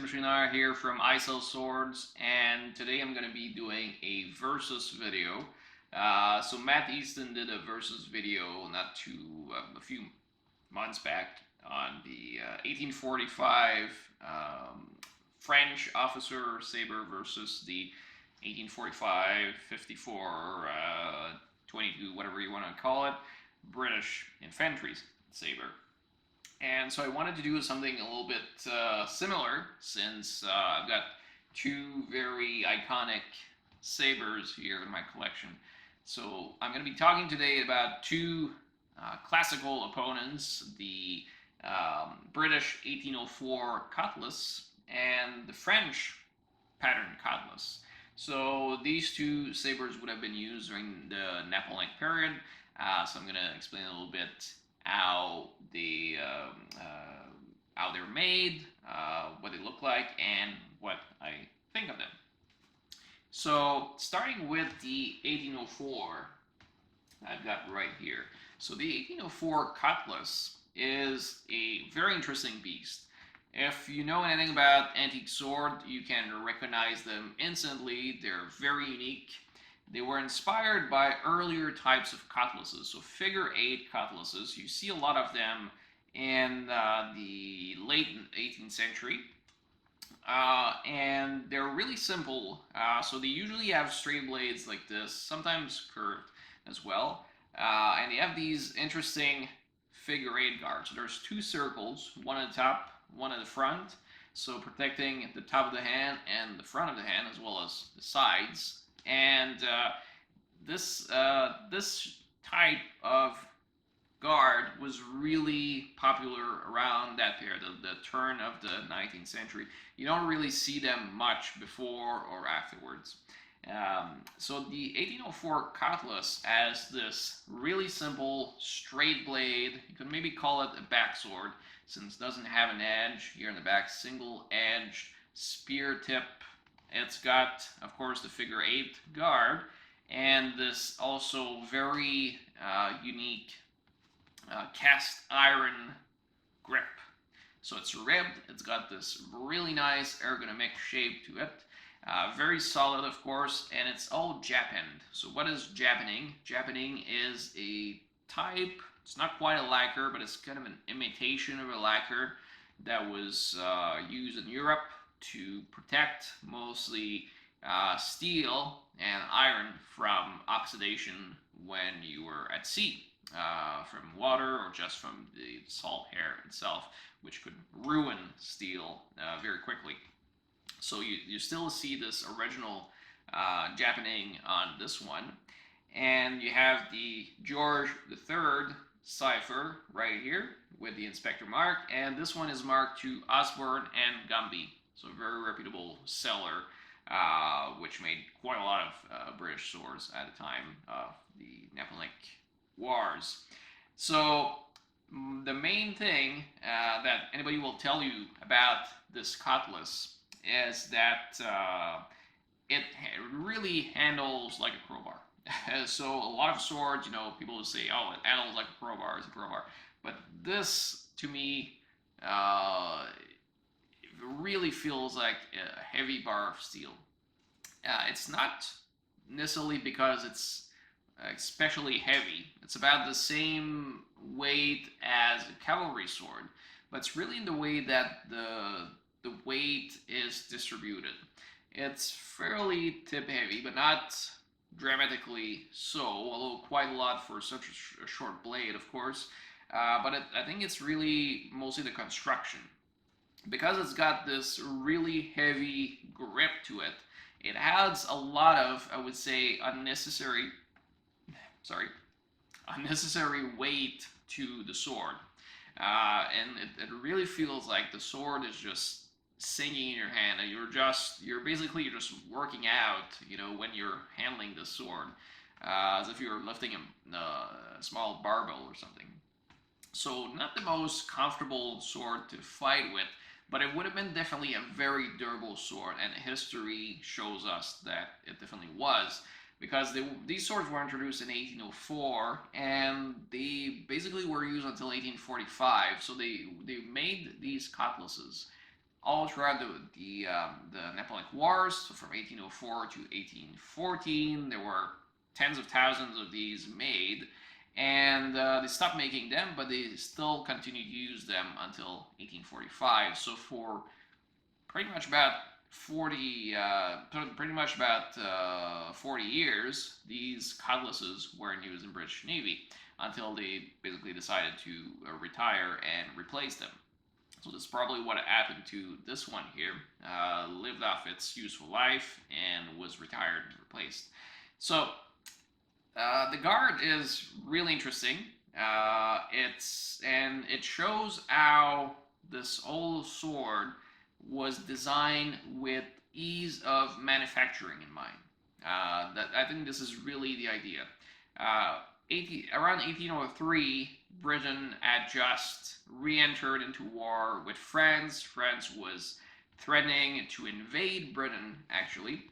Missionar here from I Sell Swords, and today I'm going to be doing a versus video. So Matt Easton did a versus video a few months back on the 1845 French officer saber versus the 1845, 54, 22, whatever you want to call it, British infantry saber. And so I wanted to do something a little bit similar since I've got two very iconic sabers here in my collection. So I'm going to be talking today about two classical opponents, the British 1804 cutlass and the French pattern cutlass. So these two sabers would have been used during the Napoleonic period. So I'm going to explain a little bit how they're made, what they look like, and what I think of them. So starting with the 1804, I've got right here. So the 1804 cutlass is a very interesting beast. If you know anything about antique sword, you can recognize them instantly. They're very unique. They were inspired by earlier types of cutlasses, so figure 8 cutlasses. You see a lot of them in the late 18th century, and they're really simple. So they usually have straight blades like this, sometimes curved as well, and they have these interesting figure 8 guards. So there's two circles, one at the top, one at the front, so protecting the top of the hand and the front of the hand as well as the sides. And this type of guard was really popular around that period, the turn of the 19th century. You don't really see them much before or afterwards. So the 1804 cutlass has this really simple straight blade. You could maybe call it a backsword since it doesn't have an edge here in the back, single-edged spear tip. It's got, of course, the figure 8 guard and this also very unique cast iron grip. So it's ribbed, it's got this really nice ergonomic shape to it. Very solid, of course, and it's all Japaned. So what is Japaning? Japaning is a type, it's not quite a lacquer, but it's kind of an imitation of a lacquer that was used in Europe to protect mostly steel and iron from oxidation when you were at sea, from water or just from the salt air itself, which could ruin steel very quickly. So you still see this original Japaning on this one. And you have the George III cipher right here with the inspector mark, and this one is marked to Osborne and Gumby. So a very reputable seller, which made quite a lot of British swords at the time of the Napoleonic Wars. So the main thing that anybody will tell you about this cutlass is that it really handles like a crowbar. So a lot of swords, people will say, oh, it handles like a crowbar, it's a crowbar. But this, to me, really feels like a heavy bar of steel. It's not necessarily because it's especially heavy. It's about the same weight as a cavalry sword, but it's really in the way that the weight is distributed. It's fairly tip heavy, but not dramatically so, although quite a lot for such a short blade, of course. But I think it's really mostly the construction. Because it's got this really heavy grip to it, it adds a lot of, I would say, unnecessary weight to the sword. And it really feels like the sword is just singing in your hand, and you're just working out, when you're handling the sword, as if you're lifting a small barbell or something. So not the most comfortable sword to fight with, but it would have been definitely a very durable sword, and history shows us that it definitely was, because these swords were introduced in 1804, and they basically were used until 1845. So they made these cutlasses all throughout the Napoleonic Wars. So from 1804 to 1814, there were tens of thousands of these made, and they stopped making them, but they still continued to use them until 1845. So for pretty much about 40 years, these cutlasses were in use in British Navy until they basically decided to retire and replace them. So this is probably what happened to this one here. Lived off its useful life and was retired and replaced. So the guard is really interesting. It shows how this old sword was designed with ease of manufacturing in mind. I think this is really the idea. Around 1803, Britain had just re-entered into war with France. France was threatening to invade Britain, actually,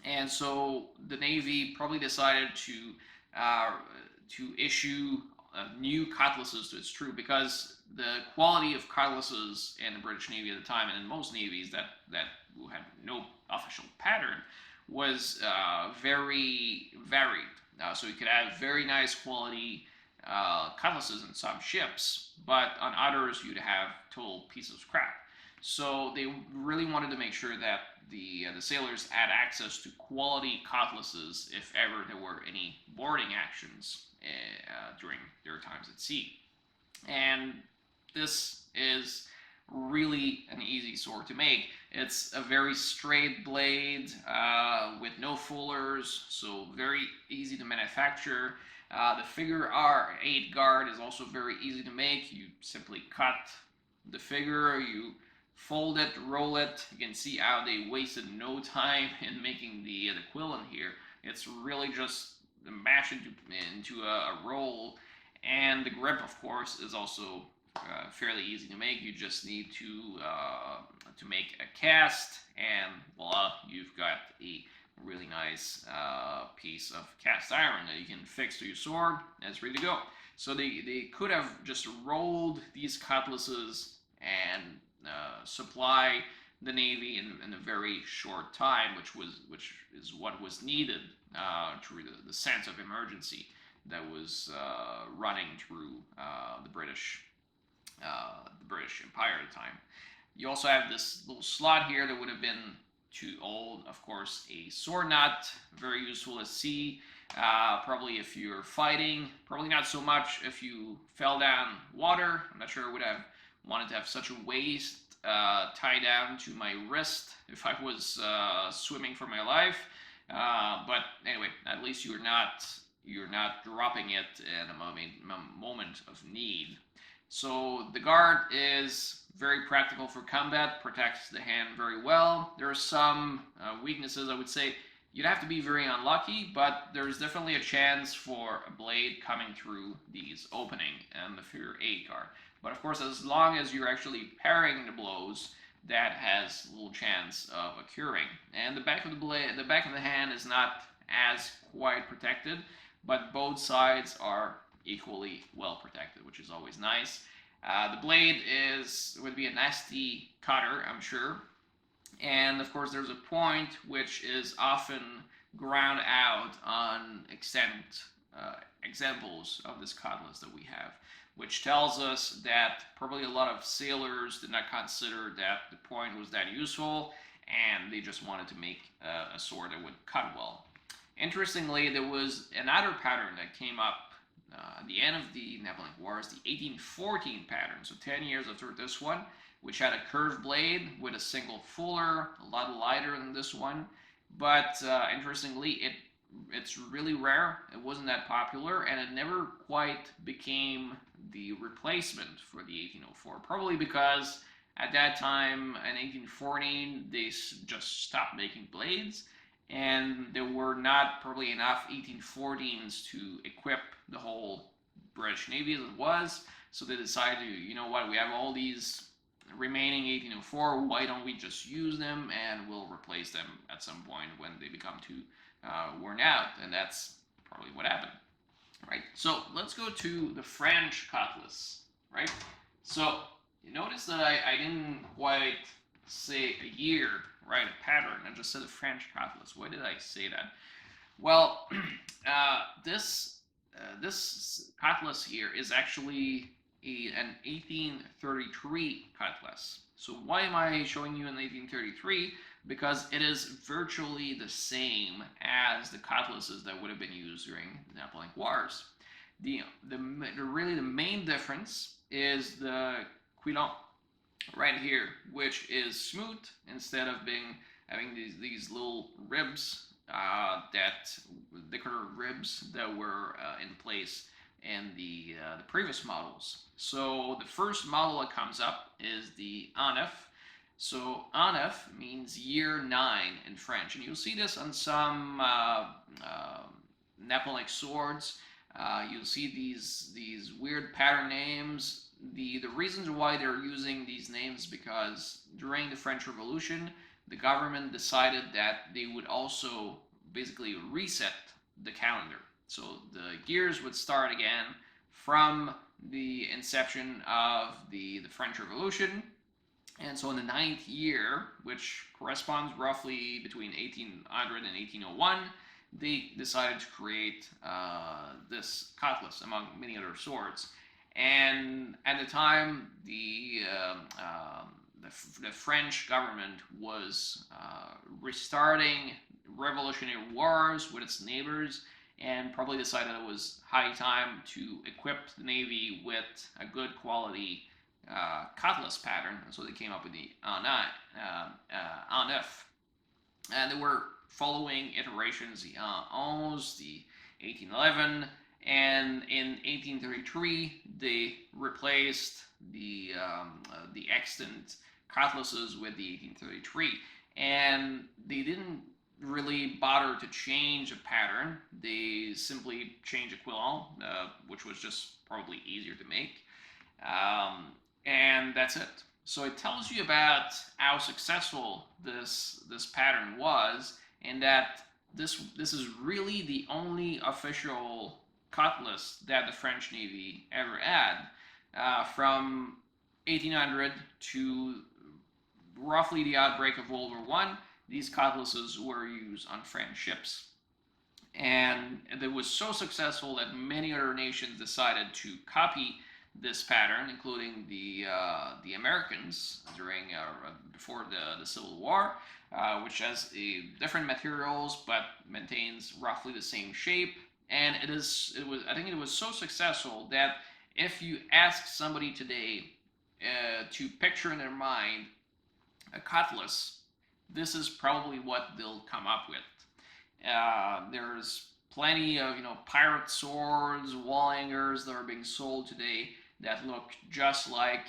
and so the Navy probably decided to issue new cutlasses to its troops, because the quality of cutlasses in the British Navy at the time, and in most navies that had no official pattern, was very varied. So you could have very nice quality cutlasses in some ships, but on others you'd have total pieces of crap. So they really wanted to make sure that the sailors had access to quality cutlasses if ever there were any boarding actions during their times at sea. And this is really an easy sword to make. It's a very straight blade with no fullers, so very easy to manufacture. The figure R8 guard is also very easy to make. You simply cut the figure, you fold it, roll it. You can see how they wasted no time in making the quill in here. It's really just mash into a roll, and the grip, of course, is also fairly easy to make. You just need to make a cast, and voila, you've got a really nice piece of cast iron that you can fix to your sword, and it's ready to go. So they could have just rolled these cutlasses and supply the Navy in a very short time, which is what was needed through the sense of emergency that was running through the British Empire at the time. You also have this little slot here that would have been to hold, of course, a sword knot, very useful at sea. Probably if you're fighting, probably not so much if you fell down water. I'm not sure I would have wanted to have such a waist tied down to my wrist if I was swimming for my life. But anyway, at least you're not dropping it in a moment of need. So the guard is very practical for combat, protects the hand very well. There are some weaknesses, I would say. You'd have to be very unlucky, but there's definitely a chance for a blade coming through these opening and the figure 8 guard. But of course, as long as you're actually parrying the blows, that has little chance of occurring. And the back of the hand is not as quite protected, but both sides are equally well protected, which is always nice. The blade would be a nasty cutter, I'm sure. And of course, there's a point which is often ground out on examples of this cutlass that we have, which tells us that probably a lot of sailors did not consider that the point was that useful, and they just wanted to make a sword that would cut well. Interestingly, there was another pattern that came up at the end of the Napoleonic Wars, the 1814 pattern, so 10 years after this one, which had a curved blade with a single fuller, a lot lighter than this one. But interestingly, it's really rare. It wasn't that popular, and it never quite became the replacement for the 1804. Probably because at that time, in 1814, they just stopped making blades, and there were not probably enough 1814s to equip the whole British Navy as it was. So they decided to, you know what, we have all these remaining 1804, why don't we just use them, and we'll replace them at some point when they become too worn out. And that's probably what happened, right? So let's go to the French cutlass, right? So you notice that I didn't quite say a year, right? A pattern. I just said a French cutlass. Why did I say that? Well, this cutlass here is actually an 1833 cutlass. So why am I showing you an 1833? Because it is virtually the same as the cutlasses that would have been used during the Napoleonic Wars. Really the main difference is the quilon right here, which is smooth instead of being having these little ribs that decorative ribs that were in place in the previous models. So the first model that comes up is the Anef. So Anef means year 9 in French, and you'll see this on some Napoleonic swords. You'll see these weird pattern names. The reasons why they're using these names because during the French Revolution, the government decided that they would also basically reset the calendar. So the gears would start again from the inception of the French Revolution. And so in the ninth year, which corresponds roughly between 1800 and 1801, they decided to create this cutlass among many other swords. And at the time, the French government was restarting revolutionary wars with its neighbors and probably decided it was high time to equip the Navy with a good quality cutlass pattern. And so they came up with the Anef. And they were following iterations, the 11, the 1811, and in 1833 they replaced the extant cutlasses with the 1833, and they didn't really bother to change a pattern. They simply changed a quillon, which was just probably easier to make, and that's it. So it tells you about how successful this pattern was, and that this is really the only official cutlass that the French Navy ever had. From 1800 to roughly the outbreak of World War One, these cutlasses were used on French ships. And it was so successful that many other nations decided to copy this pattern, including the Americans during before the Civil War, which has different materials but maintains roughly the same shape. And I think it was so successful that if you ask somebody today to picture in their mind a cutlass, this is probably what they'll come up with. There's plenty of pirate swords, wall hangers that are being sold today that look just like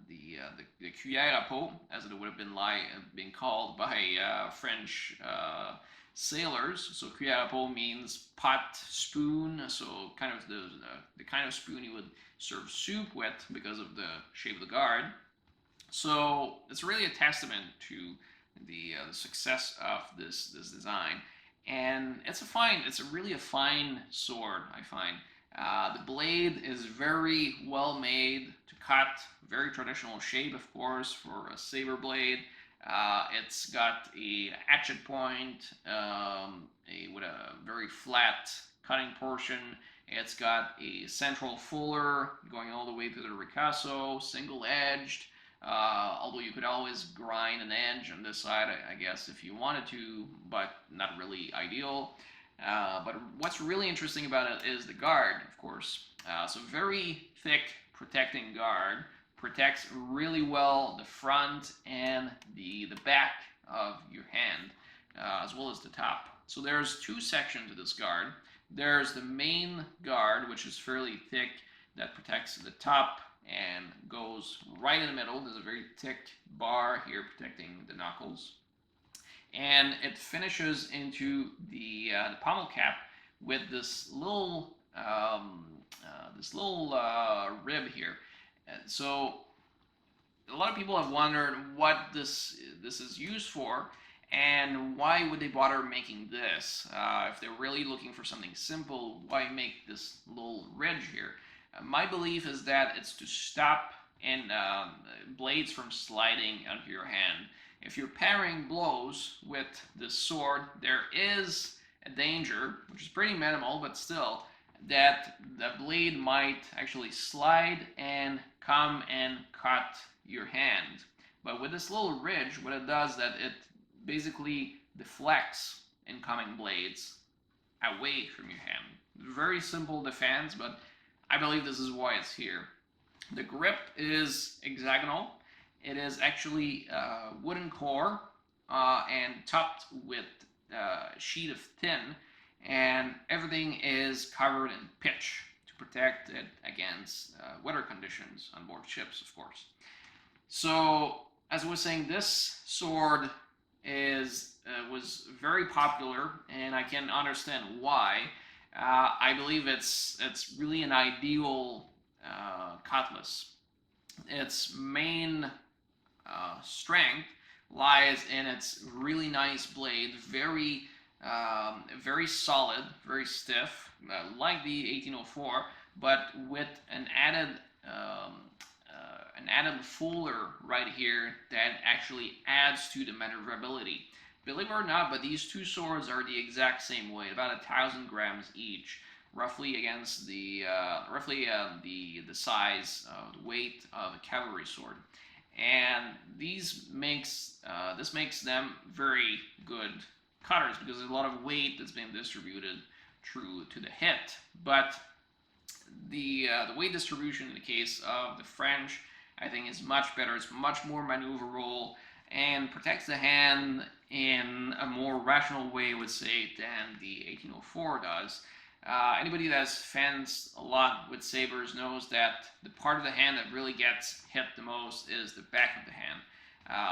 the cuillère à peau, as it would have been called by French sailors. So cuillère à peau means pot, spoon, so kind of the kind of spoon you would serve soup with because of the shape of the guard. So it's really a testament to the success of this design, and it's really a fine sword. I find the blade is very well made to cut, very traditional shape, of course, for a saber blade. It's got a hatchet point with a very flat cutting portion. It's got a central fuller going all the way to the ricasso, single-edged. Although you could always grind an edge on this side, I guess, if you wanted to, but not really ideal. But what's really interesting about it is the guard, of course. So very thick protecting guard, protects really well the front and the back of your hand, as well as the top. So there's two sections of this guard. There's the main guard, which is fairly thick, that protects the top and goes right in the middle. There's a very thick bar here protecting the knuckles. And it finishes into the pommel cap with this little rib here. And so a lot of people have wondered what this is used for, and why would they bother making this? If they're really looking for something simple, why make this little ridge here? My belief is that it's to stop and blades from sliding onto your hand. If you're parrying blows with the sword, there is a danger, which is pretty minimal, but still, that the blade might actually slide and come and cut your hand. But with this little ridge, what it does is that it basically deflects incoming blades away from your hand. Very simple defense, but I believe this is why it's here. The grip is hexagonal. It is actually wooden core and topped with a sheet of tin, and everything is covered in pitch to protect it against weather conditions on board ships, of course. So, as I was saying, this sword was very popular, and I can understand why. I believe it's really an ideal cutlass. Its main strength lies in its really nice blade, very solid, very stiff, like the 1804, but with an added fuller right here that actually adds to the maneuverability. Believe it or not, but these two swords are the exact same weight, about 1,000 grams each, roughly against the size, the weight of a cavalry sword, and this makes them very good cutters because there's a lot of weight that's being distributed through to the hit. But the weight distribution in the case of the French, I think, is much better. It's much more maneuverable and protects the hand in a more rational way, I would say, than the 1804 does. Anybody that's fenced a lot with sabers knows that the part of the hand that really gets hit the most is the back of the hand,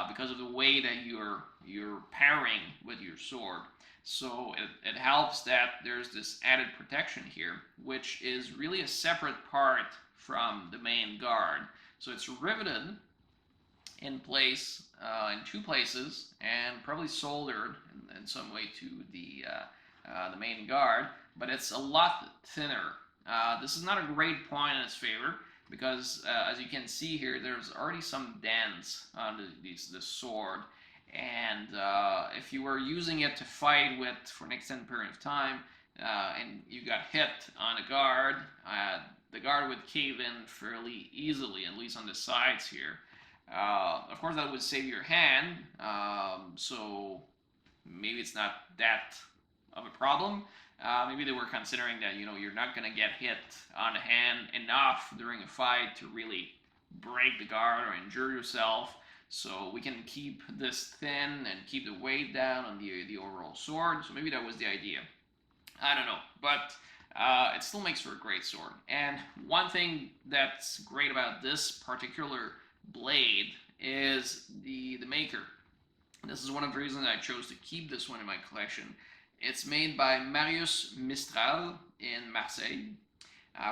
because of the way that you're parrying with your sword. So it helps that there's this added protection here, which is really a separate part from the main guard. So it's riveted in place in two places and probably soldered in some way to the main guard, but it's a lot thinner. This is not a great point in its favor because, as you can see here, there's already some dents on this sword, and if you were using it to fight with for an extended period of time, and you got hit on a guard, the guard would cave in fairly easily, at least on the sides here. Of course, that would save your hand, so maybe it's not that of a problem. Maybe they were considering that you're not going to get hit on the hand enough during a fight to really break the guard or injure yourself. So we can keep this thin and keep the weight down on the overall sword. So maybe that was the idea. I don't know, but it still makes for a great sword. And one thing that's great about this particular blade is the maker. This is one of the reasons I chose to keep this one in my collection. It's made by Marius Mistral in Marseille,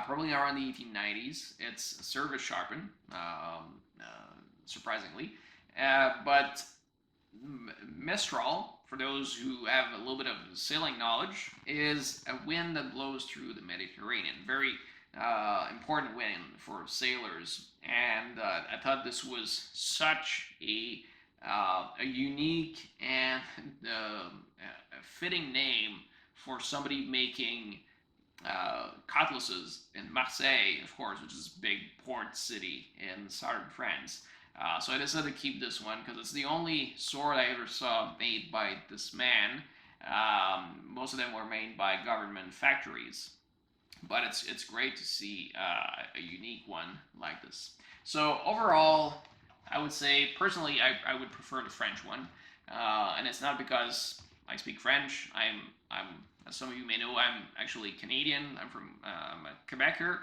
probably around the 1890s. It's service sharpened, surprisingly. But Mistral, for those who have a little bit of sailing knowledge, is a wind that blows through the Mediterranean. Very important wind for sailors. And I thought this was such a unique and a fitting name for somebody making cutlasses in Marseille, of course, which is a big port city in southern France. So I decided to keep this one because it's the only sword I ever saw made by this man. Most of them were made by government factories, but it's great to see a unique one like this. So overall, I would say personally I would prefer the French one, and it's not because I speak French. I'm as some of you may know, I'm actually Canadian. I'm a Quebecer,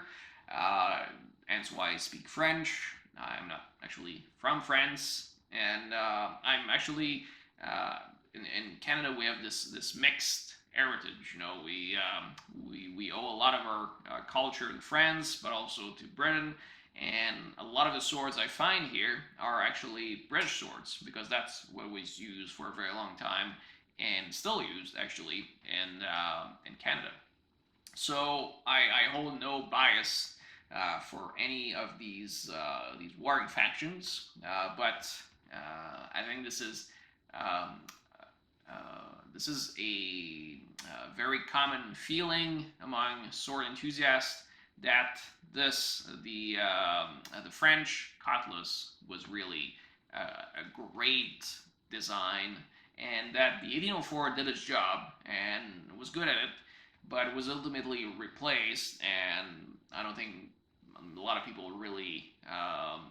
and so I speak French. I'm not actually from France, and I'm actually in Canada. We have this mixed heritage. We owe a lot of our culture to France, but also to Britain. And a lot of the swords I find here are actually British swords because that's what was used for a very long time and still used actually in Canada. So I hold no bias for any of these warring factions. But I think um, this is a very common feeling among sword enthusiasts that the French cutlass was really a great design, and that the 1804 did its job and was good at it, but it was ultimately replaced, and I don't think a lot of people really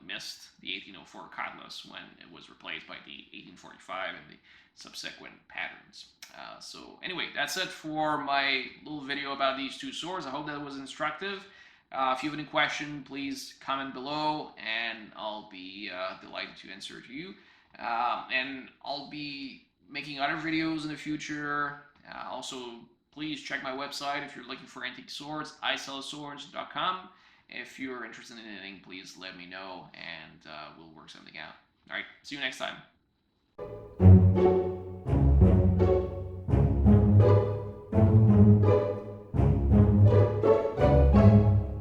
missed the 1804 cutlass when it was replaced by the 1845 and the subsequent patterns. So anyway, that's it for my little video about these two swords. I hope that was instructive. If you have any question, please comment below, and I'll be delighted to answer to you. And I'll be making other videos in the future. Also, please check my website if you're looking for antique swords, isellswords.com. If you're interested in anything, please let me know, and we'll work something out. All right, see you next time.